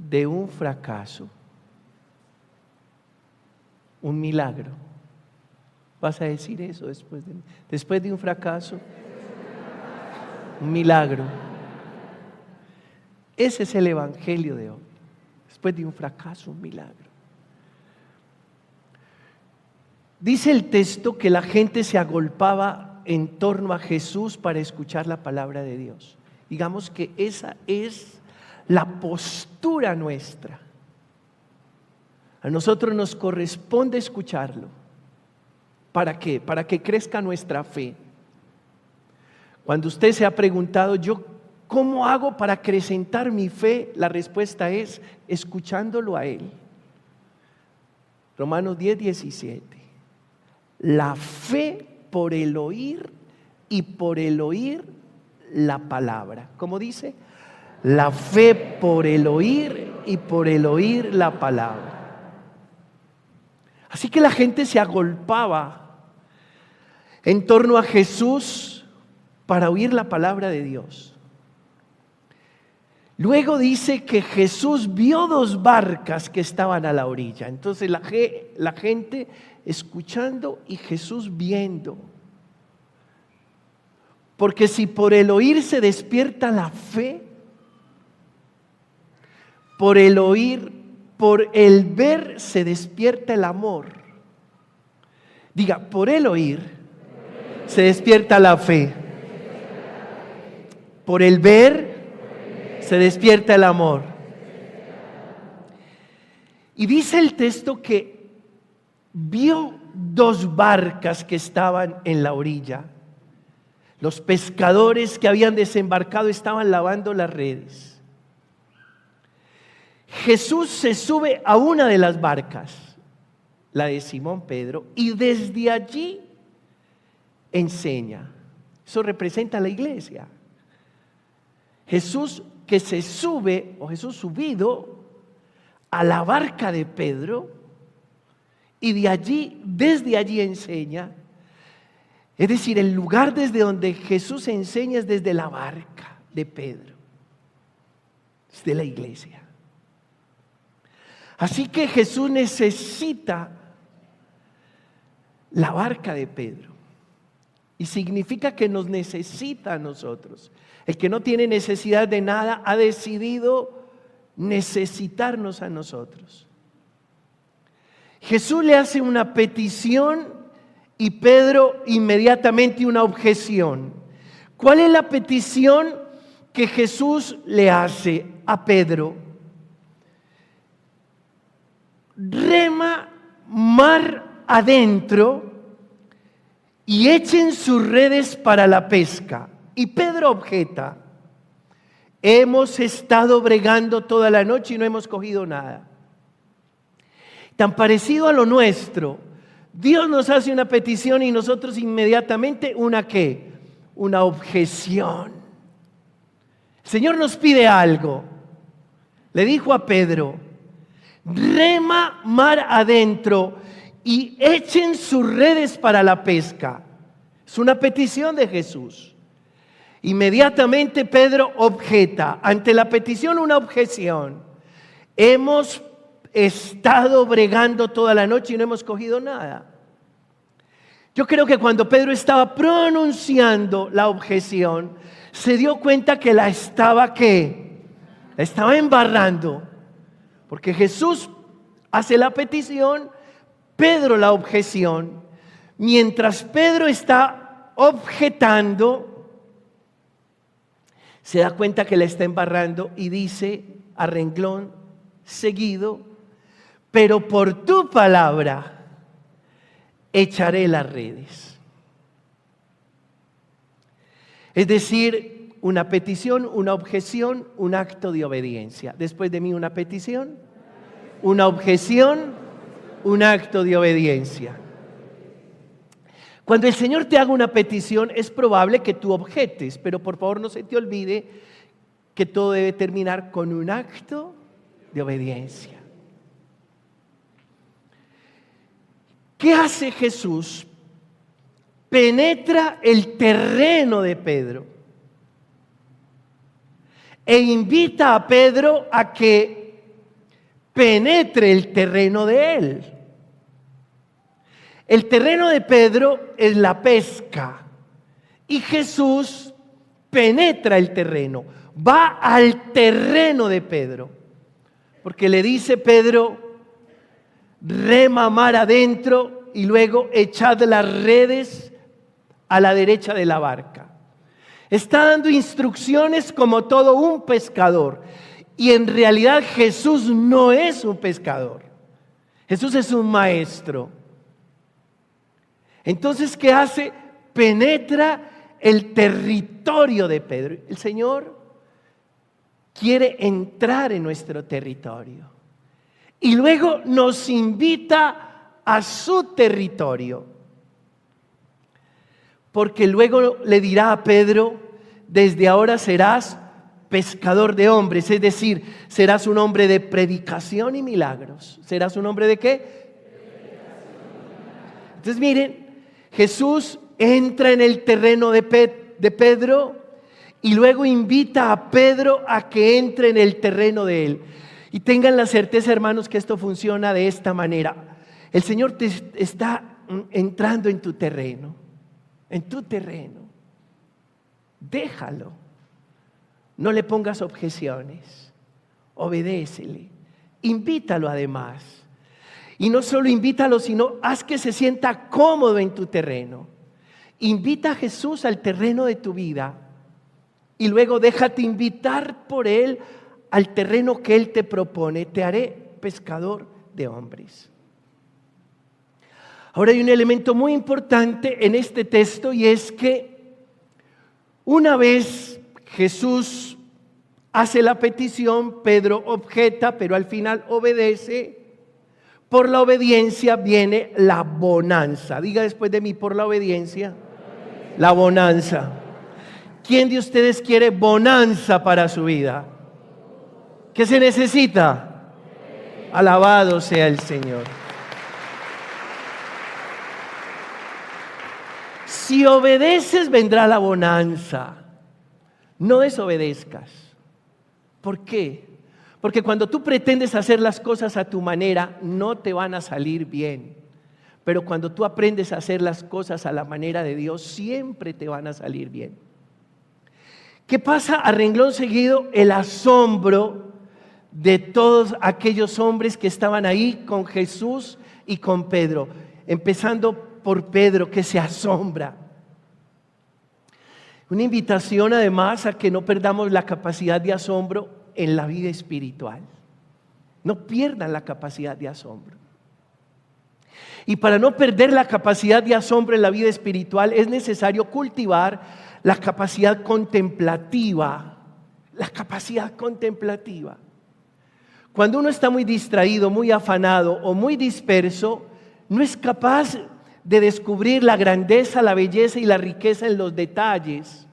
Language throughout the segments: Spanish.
de un fracaso, un milagro. ¿Vas a decir eso después de un fracaso? Un milagro. Ese es el evangelio de hoy. Después de un fracaso, un milagro. Dice el texto que la gente se agolpaba en torno a Jesús para escuchar la palabra de Dios. Digamos que esa es la postura nuestra. A nosotros nos corresponde escucharlo. ¿Para qué? Para que crezca nuestra fe. Cuando usted se ha preguntado, ¿cómo hago para acrecentar mi fe? La respuesta es escuchándolo a Él. Romanos 10:17. La fe por el oír y por el oír la palabra. ¿Cómo dice? La fe por el oír y por el oír la palabra. Así que la gente se agolpaba en torno a Jesús para oír la palabra de Dios. Luego dice que Jesús vio 2 barcas que estaban a la orilla. Entonces la gente escuchando y Jesús viendo. Porque si por el oír se despierta la fe, por el el ver se despierta el amor. Diga, por el oír se despierta la fe. Por el ver se despierta el amor. Y dice el texto que vio 2 barcas que estaban en la orilla. Los pescadores que habían desembarcado estaban lavando las redes. Jesús se sube a una de las barcas, la de Simón Pedro, y desde allí enseña. Eso representa a la iglesia. Jesús que se sube, o Jesús subido a la barca de Pedro, y desde allí enseña. Es decir, el lugar desde donde Jesús enseña es desde la barca de Pedro, desde la iglesia. Así que Jesús necesita la barca de Pedro. Y significa que nos necesita a nosotros. El que no tiene necesidad de nada ha decidido necesitarnos a nosotros. Jesús le hace una petición y Pedro inmediatamente una objeción. ¿Cuál es la petición que Jesús le hace a Pedro? Rema mar adentro y echen sus redes para la pesca. Y Pedro objeta: hemos estado bregando toda la noche y no hemos cogido nada. Tan parecido a lo nuestro, Dios nos hace una petición y nosotros inmediatamente una ¿qué? Una objeción. El Señor nos pide algo. Le dijo a Pedro: rema mar adentro y echen sus redes para la pesca. Es una petición de Jesús. Inmediatamente Pedro objeta. Ante la petición, una objeción. Hemos estado bregando toda la noche y no hemos cogido nada. Yo creo que cuando Pedro estaba pronunciando la objeción, se dio cuenta que la estaba ¿qué? La estaba embarrando. Porque Jesús hace la petición, Pedro la objeción. Mientras Pedro está objetando, se da cuenta que la está embarrando y dice a renglón seguido: pero por tu palabra echaré las redes. Es decir, una petición, una objeción, un acto de obediencia. Después de mí una petición, una objeción, un acto de obediencia. Cuando el Señor te haga una petición, es probable que tú objetes, pero por favor no se te olvide que todo debe terminar con un acto de obediencia. ¿Qué hace Jesús? Penetra el terreno de Pedro e invita a Pedro a que penetre el terreno de él. El terreno de Pedro es la pesca y Jesús penetra el terreno, va al terreno de Pedro, porque le dice Pedro, rema mar adentro y luego echad las redes a la derecha de la barca. Está dando instrucciones como todo un pescador. Y en realidad Jesús no es un pescador. Jesús es un maestro. Entonces, ¿qué hace? Penetra el territorio de Pedro. El Señor quiere entrar en nuestro territorio. Y luego nos invita a su territorio. Porque luego le dirá a Pedro, desde ahora serás pescador de hombres, es decir, serás un hombre de predicación y milagros. ¿Serás un hombre de qué? Entonces miren, Jesús entra en el terreno de Pedro y luego invita a Pedro a que entre en el terreno de él. Y tengan la certeza, hermanos, que esto funciona de esta manera. El Señor te está entrando en tu terreno. En tu terreno. Déjalo. No le pongas objeciones. Obedécele. Invítalo además. Y no solo invítalo, sino haz que se sienta cómodo en tu terreno. Invita a Jesús al terreno de tu vida. Y luego déjate invitar por Él al terreno que Él te propone. Te haré pescador de hombres. Ahora hay un elemento muy importante en este texto y es que una vez Jesús hace la petición, Pedro objeta, pero al final obedece. Por la obediencia viene la bonanza. Diga después de mí, por la obediencia, la bonanza. ¿Quién de ustedes quiere bonanza para su vida? ¿Qué se necesita? Alabado sea el Señor. Si obedeces, vendrá la bonanza. No desobedezcas. ¿Por qué? Porque cuando tú pretendes hacer las cosas a tu manera, no te van a salir bien. Pero cuando tú aprendes a hacer las cosas a la manera de Dios, siempre te van a salir bien. ¿Qué pasa a renglón seguido? El asombro de todos aquellos hombres que estaban ahí con Jesús y con Pedro. Empezando por Pedro, que se asombra. Una invitación además a que no perdamos la capacidad de asombro en la vida espiritual. No pierdan la capacidad de asombro. Y para no perder la capacidad de asombro en la vida espiritual es necesario cultivar la capacidad contemplativa. La capacidad contemplativa. Cuando uno está muy distraído, muy afanado o muy disperso, no es capaz de descubrir la grandeza, la belleza y la riqueza en los detalles.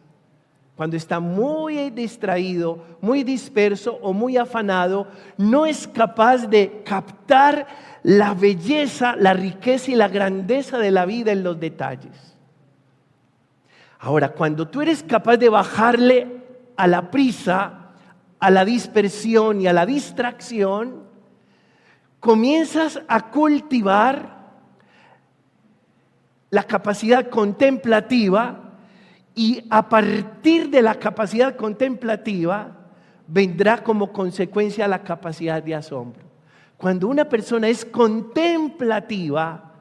Cuando está muy distraído, muy disperso o muy afanado, no es capaz de captar la belleza, la riqueza y la grandeza de la vida en los detalles. Ahora, cuando tú eres capaz de bajarle a la prisa, a la dispersión y a la distracción, comienzas a cultivar la capacidad contemplativa. Y a partir de la capacidad contemplativa vendrá como consecuencia la capacidad de asombro. Cuando una persona es contemplativa,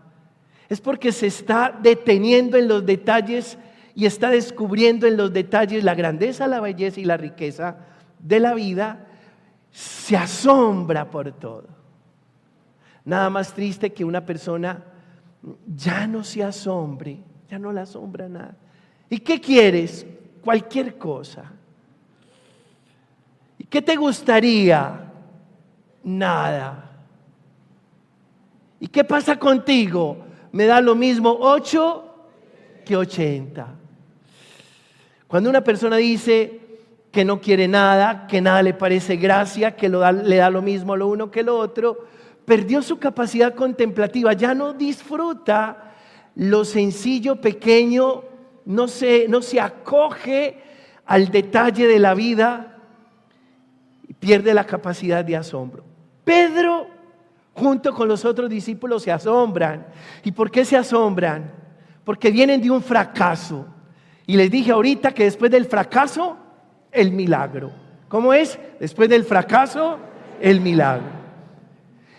es porque se está deteniendo en los detalles y está descubriendo en los detalles la grandeza, la belleza y la riqueza de la vida. Se asombra por todo. Nada más triste que una persona ya no se asombre, ya no la asombra nada. ¿Y qué quieres? Cualquier cosa. ¿Y qué te gustaría? Nada. ¿Y qué pasa contigo? Me da lo mismo 8 que 80. Cuando una persona dice que no quiere nada, que nada le parece gracia, que le da lo mismo lo uno que lo otro, perdió su capacidad contemplativa, ya no disfruta lo sencillo, pequeño, no se acoge al detalle de la vida y pierde la capacidad de asombro. Pedro, junto con los otros discípulos, se asombran. ¿Y por qué se asombran? Porque vienen de un fracaso. Y les dije ahorita que después del fracaso, el milagro. ¿Cómo es? Después del fracaso, el milagro.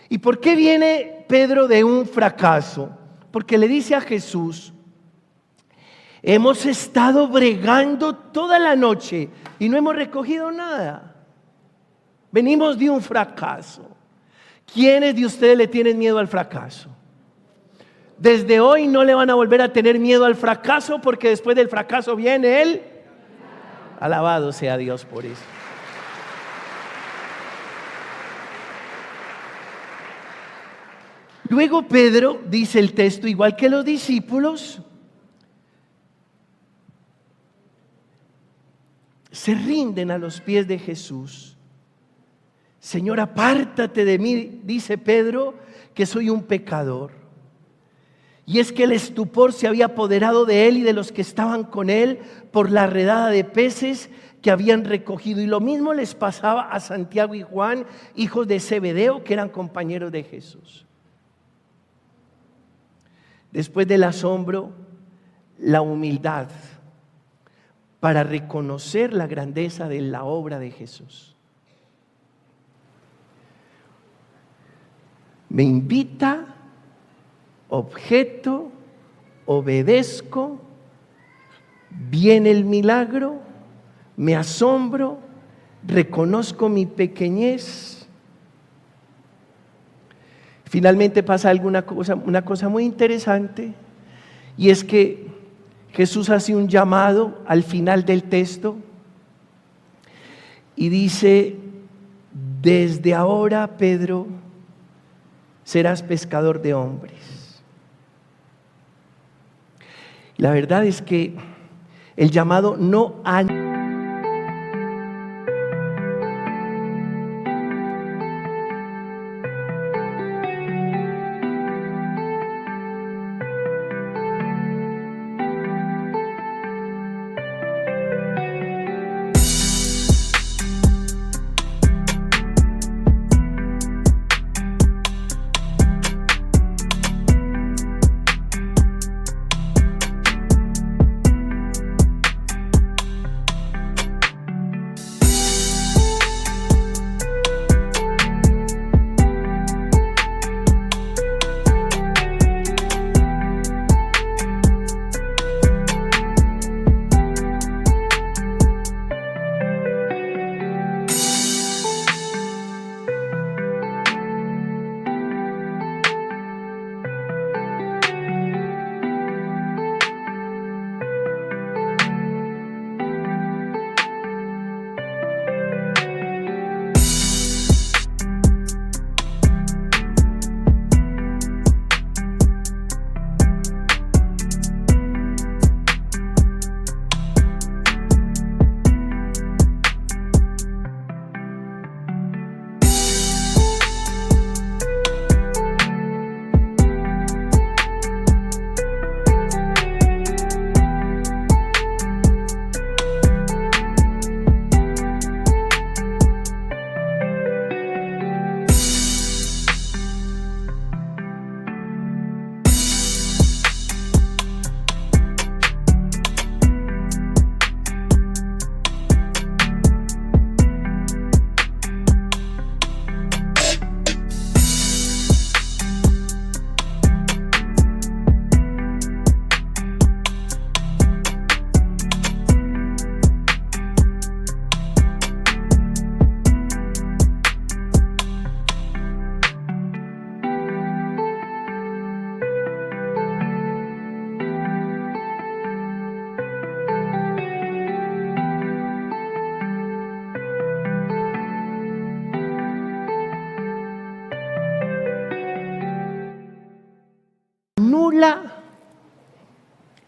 ¿Y por qué viene Pedro de un fracaso? Porque le dice a Jesús: hemos estado bregando toda la noche y no hemos recogido nada. Venimos de un fracaso. ¿Quiénes de ustedes le tienen miedo al fracaso? Desde hoy no le van a volver a tener miedo al fracaso, porque después del fracaso viene el alabado sea Dios por eso. Luego Pedro, dice el texto, igual que los discípulos, se rinden a los pies de Jesús. Señor, apártate de mí, dice Pedro, que soy un pecador. Y es que el estupor se había apoderado de él y de los que estaban con él por la redada de peces que habían recogido. Y lo mismo les pasaba a Santiago y Juan, hijos de Zebedeo, que eran compañeros de Jesús. Después del asombro, la humildad para reconocer la grandeza de la obra de Jesús. Me invita, objeto, obedezco, viene el milagro, me asombro, reconozco mi pequeñez. Finalmente pasa una cosa muy interesante, y es que Jesús hace un llamado al final del texto y dice: desde ahora, Pedro, serás pescador de hombres. La verdad es que el llamado no anula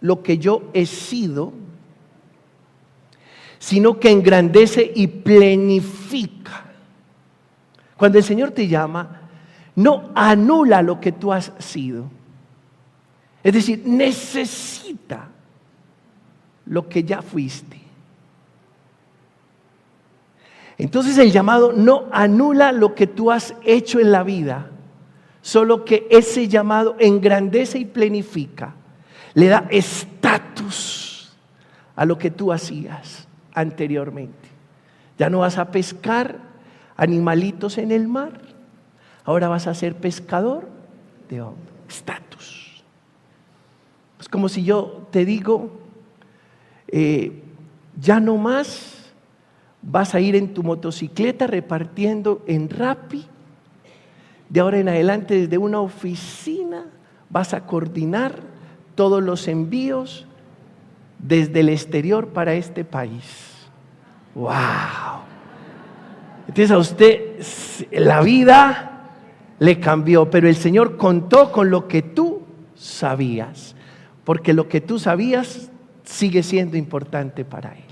lo que yo he sido, sino que engrandece y plenifica. Cuando el Señor te llama, no anula lo que tú has sido. Es decir, necesita lo que ya fuiste. Entonces el llamado no anula lo que tú has hecho en la vida, solo que ese llamado engrandece y plenifica, le da estatus a lo que tú hacías anteriormente. Ya no vas a pescar animalitos en el mar, ahora vas a ser pescador de hombres. Estatus. Es como si yo te digo, ya no más vas a ir en tu motocicleta repartiendo en Rappi. De ahora en adelante, desde una oficina, vas a coordinar todos los envíos desde el exterior para este país. ¡Wow! Entonces a usted la vida le cambió, pero el Señor contó con lo que tú sabías, porque lo que tú sabías sigue siendo importante para Él.